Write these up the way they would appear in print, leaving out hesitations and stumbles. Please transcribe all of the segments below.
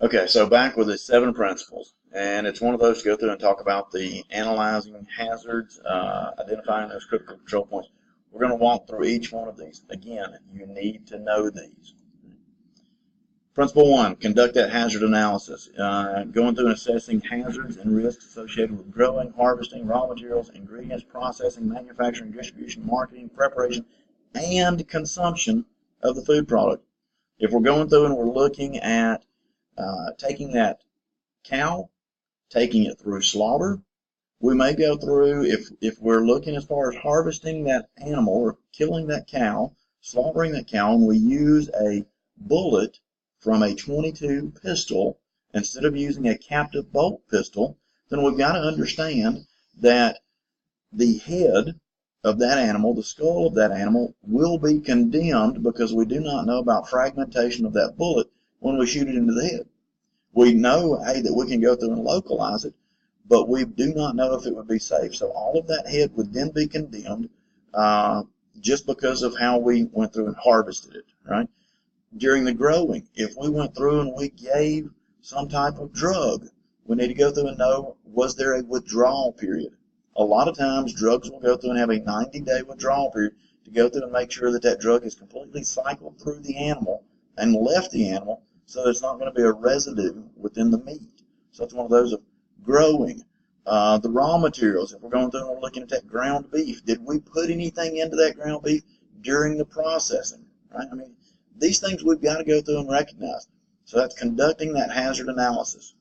Okay, so back with the 7 principles, and it's one of those to go through and talk about the analyzing hazards, identifying those critical control points. We're going to walk through each one of these. Again, you need to know these. Principle 1, conduct that hazard analysis. Going through and assessing hazards and risks associated with growing, harvesting, raw materials, ingredients, processing, manufacturing, distribution, marketing, preparation, and consumption of the food product. If we're going through and we're looking at taking that cow, taking it through slaughter, we may go through, if we're looking as far as harvesting that animal or killing that cow, slaughtering that cow, and we use a bullet from a .22 pistol instead of using a captive bolt pistol, then we've got to understand that the head of that animal, the skull of that animal, will be condemned because we do not know about fragmentation of that bullet when we shoot it into the head. We know, hey, that we can go through and localize it, but we do not know if it would be safe. So all of that head would then be condemned just because of how we went through and harvested it, right? During the growing, if we went through and we gave some type of drug, we need to go through and know, was there a withdrawal period? A lot of times drugs will go through and have a 90-day withdrawal period to go through and make sure that that drug is completely cycled through the animal and left the animal, so there's not going to be a residue within the meat. So it's one of those of growing. The raw materials, if we're going through and we're looking at that ground beef, did we put anything into that ground beef during the processing, right? I mean, these things we've got to go through and recognize. So that's conducting that hazard analysis.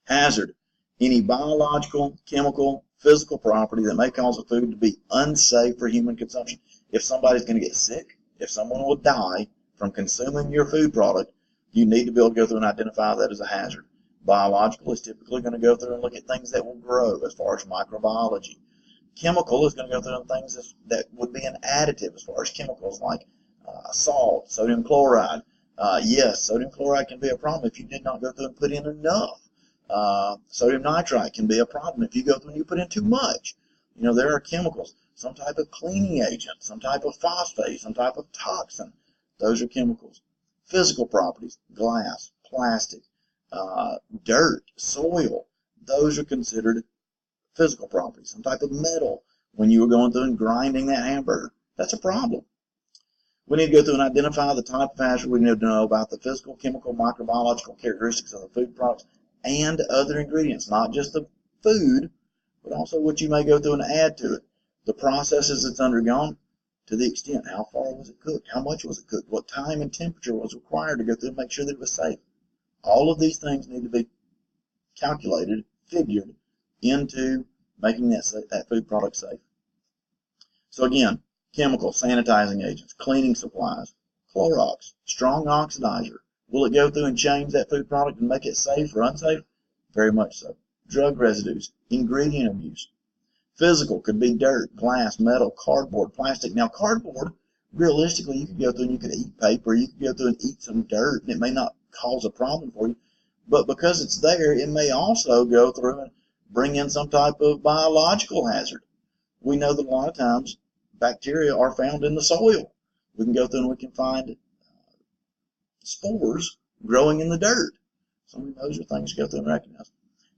Hazard, any biological, chemical, physical property that may cause a food to be unsafe for human consumption. If somebody's going to get sick, if someone will die from consuming your food product, you need to be able to go through and identify that as a hazard. Biological is typically going to go through and look at things that will grow as far as microbiology. Chemical is going to go through and things that would be an additive as far as chemicals like salt, sodium chloride. Yes, sodium chloride can be a problem if you did not go through and put in enough. Sodium nitrite can be a problem if you go through and you put in too much. You know, there are chemicals, some type of cleaning agent, some type of phosphate, some type of toxin. Those are chemicals. Physical properties, glass, plastic, dirt, soil, those are considered physical properties. Some type of metal, when you were going through and grinding that hamburger, that's a problem. We need to go through and identify the type of hazard. We need to know about the physical, chemical, microbiological characteristics of the food products and other ingredients, not just the food, but also what you may go through and add to it. The processes it's undergone, to the extent, how far was it cooked, how much was it cooked, what time and temperature was required to go through and make sure that it was safe. All of these things need to be calculated, figured into making that food product safe. So again, chemicals, sanitizing agents, cleaning supplies, Clorox, strong oxidizer. Will it go through and change that food product and make it safe or unsafe? Very much so. Drug residues, ingredient abuse. Physical could be dirt, glass, metal, cardboard, plastic. Now cardboard, realistically, you could go through and you could eat paper, you could go through and eat some dirt, and it may not cause a problem for you. But because it's there, it may also go through and bring in some type of biological hazard. We know that a lot of times bacteria are found in the soil. We can go through and we can find spores growing in the dirt. So those are things to go through and recognize.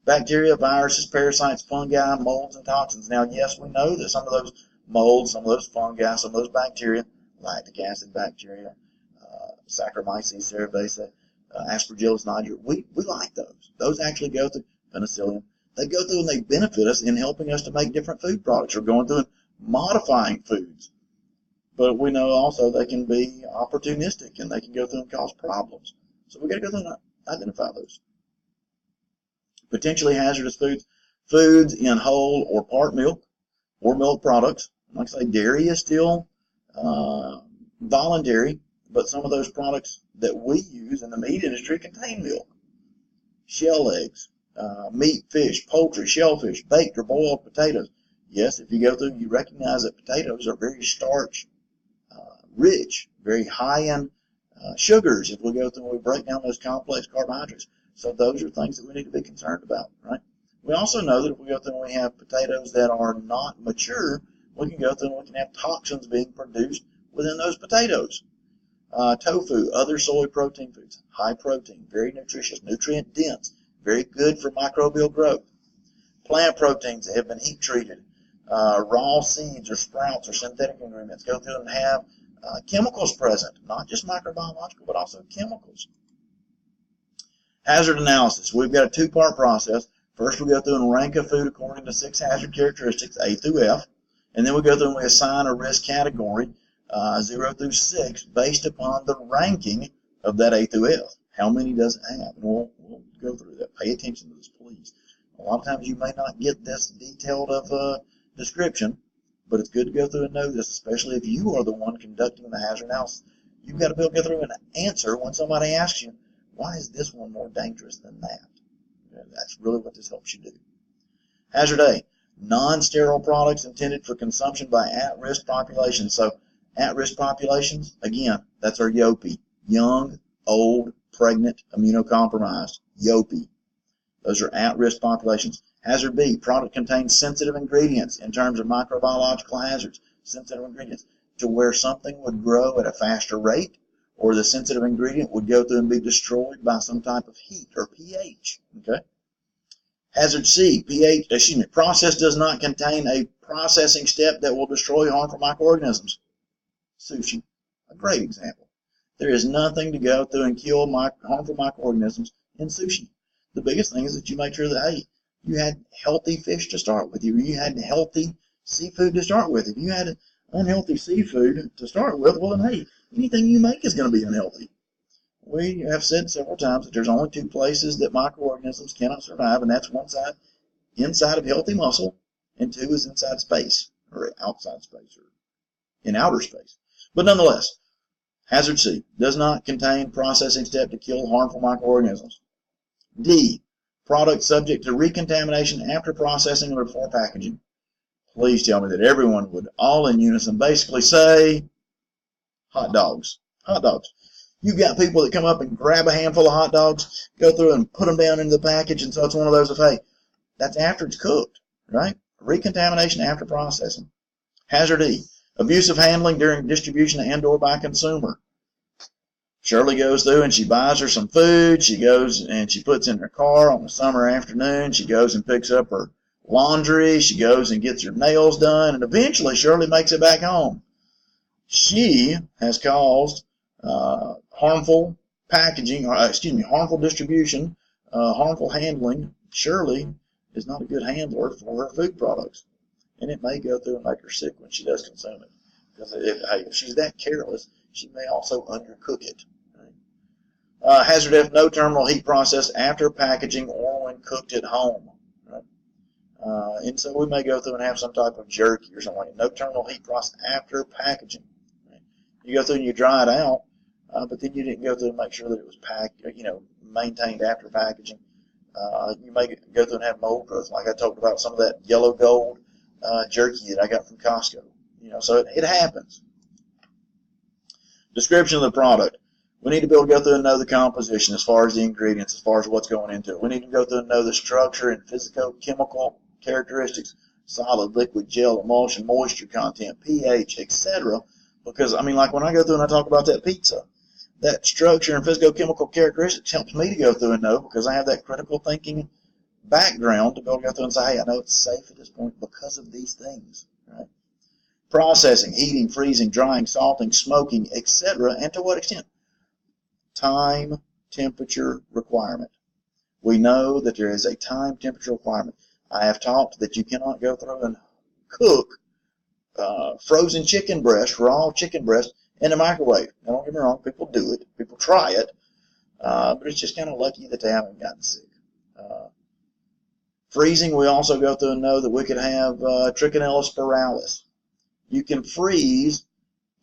Bacteria, viruses, parasites, fungi, molds, and toxins. Now, yes, we know that some of those molds, some of those fungi, some of those bacteria, lactic acid bacteria, Saccharomyces cerevisiae, Aspergillus niger, we like those. Those actually go through penicillium. They go through and they benefit us in helping us to make different food products or going through and modifying foods. But we know also they can be opportunistic and they can go through and cause problems. So we got to go through and identify those. Potentially hazardous foods, foods in whole or part milk or milk products. Like I say, dairy is still voluntary, but some of those products that we use in the meat industry contain milk. Shell eggs, meat, fish, poultry, shellfish, baked or boiled potatoes. Yes, if you go through, you recognize that potatoes are very starch rich, very high in sugars if we go through and we break down those complex carbohydrates. So those are things that we need to be concerned about, right? We also know that if we go through and we have potatoes that are not mature, we can go through and we can have toxins being produced within those potatoes. Tofu, other soy protein foods, high protein, very nutritious, nutrient dense, very good for microbial growth. Plant proteins that have been heat treated, raw seeds or sprouts or synthetic ingredients go through and have chemicals present, not just microbiological, but also chemicals. Hazard analysis. We've got a two-part process. First, we go through and rank a food according to 6 hazard characteristics, A through F, and then we go through and we assign a risk category, 0 through 6, based upon the ranking of that A through F. How many does it have? And we'll go through that. Pay attention to this, please. A lot of times you may not get this detailed of a description, but it's good to go through and know this, especially if you are the one conducting the hazard analysis. You've got to be able to go through and answer when somebody asks you, why is this one more dangerous than that? That's really what this helps you do. Hazard A, non-sterile products intended for consumption by at-risk populations. So at-risk populations, again, that's our YOPI, young, old, pregnant, immunocompromised, YOPI. Those are at-risk populations. Hazard B, product contains sensitive ingredients in terms of microbiological hazards, sensitive ingredients, to where something would grow at a faster rate, or the sensitive ingredient would go through and be destroyed by some type of heat or pH. Okay. Hazard C, process does not contain a processing step that will destroy harmful microorganisms. Sushi, a great example. There is nothing to go through and kill harmful microorganisms in sushi. The biggest thing is that you make sure that, hey, you had healthy fish to start with. You had healthy seafood to start with. If you had unhealthy seafood to start with, well then, hey, anything you make is going to be unhealthy. We have said several times that there's only 2 places that microorganisms cannot survive, and that's one side, inside of healthy muscle, and 2 is inside space, or outside space, or in outer space. But nonetheless, hazard C does not contain processing step to kill harmful microorganisms. D, product subject to recontamination after processing or before packaging. Please tell me that everyone would all in unison basically say hot dogs. Hot dogs. You've got people that come up and grab a handful of hot dogs, go through and put them down into the package, and so it's one of those of, hey, that's after it's cooked, right? Recontamination after processing. Hazard E, abusive handling during distribution and or by consumer. Shirley goes through and she buys her some food. She goes and she puts in her car on a summer afternoon. She goes and picks up her laundry. She goes and gets her nails done, and eventually Shirley makes it back home. She has caused harmful packaging, harmful distribution, harmful handling. Shirley is not a good handler for her food products, and it may go through and make her sick when she does consume it. Because if she's that careless, she may also undercook it. Right? Hazard F, no terminal heat process after packaging or when cooked at home. Right? And so we may go through and have some type of jerky or something. No terminal heat process after packaging. Right? You go through and you dry it out, but then you didn't go through and make sure that it was packed, maintained after packaging. You may go through and have mold growth, like I talked about some of that yellow gold jerky that I got from Costco. So it happens. Description of the product. We need to be able to go through and know the composition as far as the ingredients, as far as what's going into it. We need to go through and know the structure and physico-chemical characteristics, solid, liquid, gel, emulsion, moisture content, pH, etc. Because, like when I go through and I talk about that pizza, that structure and physico-chemical characteristics helps me to go through and know, because I have that critical thinking background to be able to go through and say, hey, I know it's safe at this point because of these things. Right? Processing, heating, freezing, drying, salting, smoking, etc. And to what extent? Time, temperature requirement. We know that there is a time temperature requirement. I have taught that you cannot go through and cook frozen chicken breast, raw chicken breast, in the microwave. Now, don't get me wrong, people do it, people try it, but it's just kind of lucky that they haven't gotten sick. Freezing, we also go through and know that we could have Trichinella spiralis. You can freeze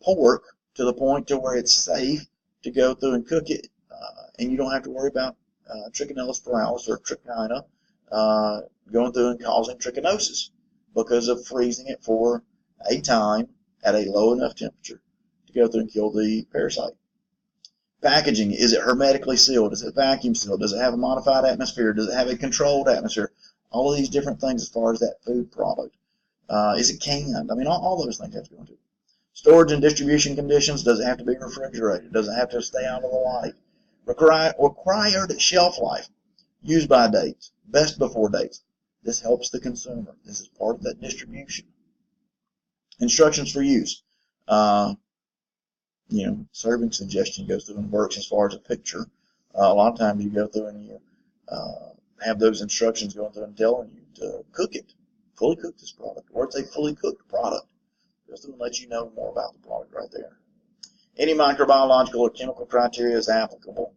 pork to the point to where it's safe to go through and cook it, and you don't have to worry about Trichinella spiralis or trichina going through and causing trichinosis because of freezing it for a time at a low enough temperature to go through and kill the parasite. Packaging, is it hermetically sealed? Is it vacuum sealed? Does it have a modified atmosphere? Does it have a controlled atmosphere? All of these different things as far as that food product. Is it canned? All those things have to go into it. Storage and distribution conditions. Does it have to be refrigerated? Does it have to stay out of the light? Required shelf life. Use by dates. Best before dates. This helps the consumer. This is part of that distribution. Instructions for use. Serving suggestion goes through and works as far as a picture. A lot of times you go through and you have those instructions going through and telling you to cook it, fully cook this product, or it's a fully cooked product. It goes through and lets you know more about the product right there. Any microbiological or chemical criteria is applicable.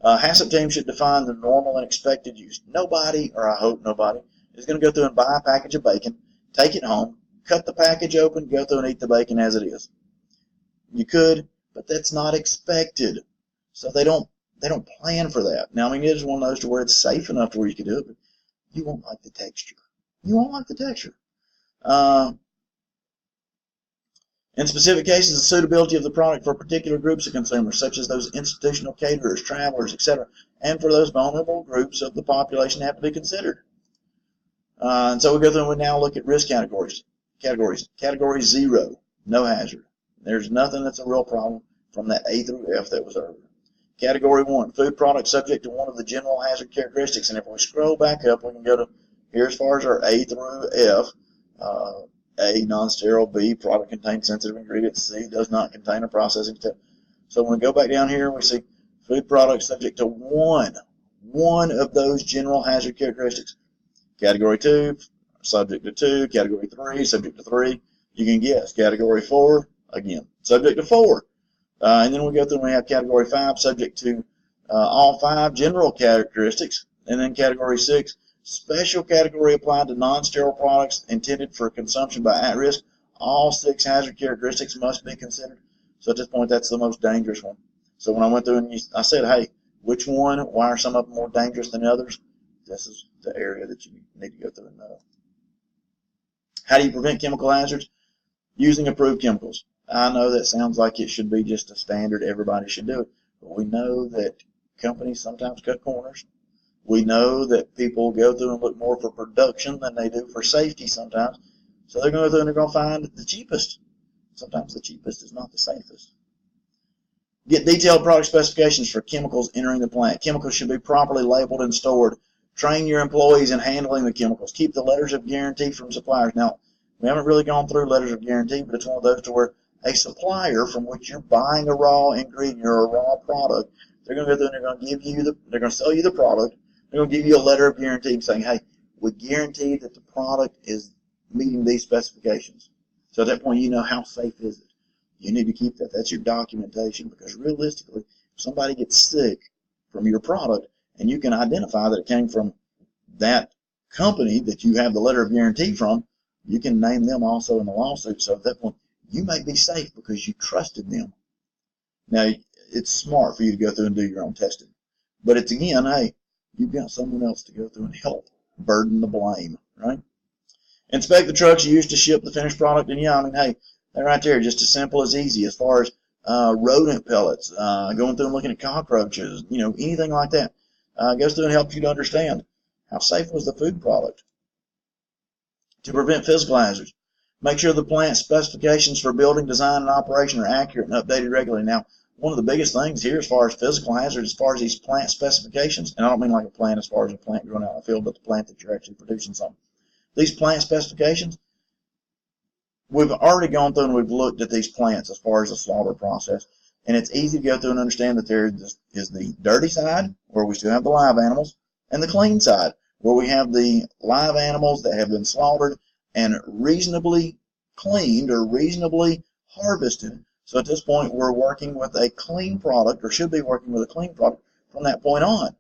HACCP team should define the normal and expected use. Nobody, or I hope nobody, is going to go through and buy a package of bacon, take it home, cut the package open, go through and eat the bacon as it is. You could, but that's not expected. So they don't plan for that. Now, I mean, it is one of those to where it's safe enough to where you can do it, but you won't like the texture. You won't like the texture. In specific cases, the suitability of the product for particular groups of consumers, such as those institutional caterers, travelers, etc., and for those vulnerable groups of the population have to be considered. And so we go through and we now look at risk categories. Category 0, no hazard. There's nothing that's a real problem from that A through F that was earlier. Category 1, food products subject to one of the general hazard characteristics. And if we scroll back up, we can go to here as far as our A through F. A, non-sterile. B, product contains sensitive ingredients. C, does not contain a processing step. So when we go back down here, we see food products subject to one of those general hazard characteristics. Category 2, subject to 2. Category 3, subject to 3. You can guess. Category 4, again, subject to 4. And then we go through and we have Category 5, subject to all 5 general characteristics. And then Category 6, special category applied to non-sterile products intended for consumption by at-risk. All 6 hazard characteristics must be considered. So at this point, that's the most dangerous one. So when I went through and I said, hey, which one? Why are some of them more dangerous than others? This is the area that you need to go through and know. How do you prevent chemical hazards? Using approved chemicals. I know that sounds like it should be just a standard, everybody should do it, but we know that companies sometimes cut corners. We know that people go through and look more for production than they do for safety sometimes. So they're going to go through and they're going to find the cheapest. Sometimes the cheapest is not the safest. Get detailed product specifications for chemicals entering the plant. Chemicals should be properly labeled and stored. Train your employees in handling the chemicals. Keep the letters of guarantee from suppliers. Now, we haven't really gone through letters of guarantee, but it's one of those to where a supplier from which you're buying a raw ingredient or a raw product, they're going to go through and they're going to give you they're going to sell you the product. They're going to give you a letter of guarantee saying, hey, we guarantee that the product is meeting these specifications. So at that point, you know how safe is it. You need to keep that. That's your documentation, because realistically, if somebody gets sick from your product and you can identify that it came from that company that you have the letter of guarantee from, you can name them also in the lawsuit. So at that point, you may be safe because you trusted them. Now, it's smart for you to go through and do your own testing. But it's, again, hey, you've got someone else to go through and help burden the blame, right? Inspect the trucks used to ship the finished product. And yeah, I mean, hey, they're right there, just as simple as easy as far as rodent pellets, going through and looking at cockroaches, anything like that. Goes through and helps you to understand how safe was the food product. To prevent physical hazards, make sure the plant specifications for building, design, and operation are accurate and updated regularly. Now, one of the biggest things here as far as physical hazards, as far as these plant specifications, and I don't mean like a plant as far as a plant growing out in the field, but the plant that you're actually producing something. These plant specifications, we've already gone through and we've looked at these plants as far as the slaughter process, and it's easy to go through and understand that there is the dirty side, where we still have the live animals, and the clean side, where we have the live animals that have been slaughtered and reasonably cleaned or reasonably harvested. So at this point, we're working with a clean product, or should be working with a clean product from that point on.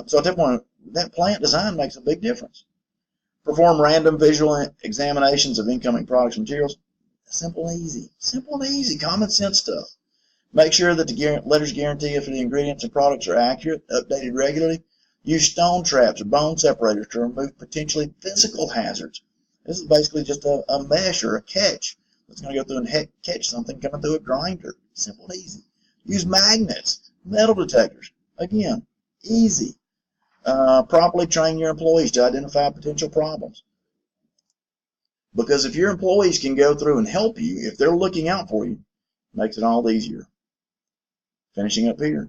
So at that point, that plant design makes a big difference. Perform random visual examinations of incoming products and materials. Simple and easy. Simple and easy. Common sense stuff. Make sure that the letters guarantee for the ingredients and products are accurate, updated regularly. Use stone traps or bone separators to remove potentially physical hazards. This is basically just a mesh or a catch that's going to go through and catch something coming through a grinder. Simple and easy. Use magnets, metal detectors. Again, easy. Properly train your employees to identify potential problems. Because if your employees can go through and help you, if they're looking out for you, it makes it all easier. Finishing up here.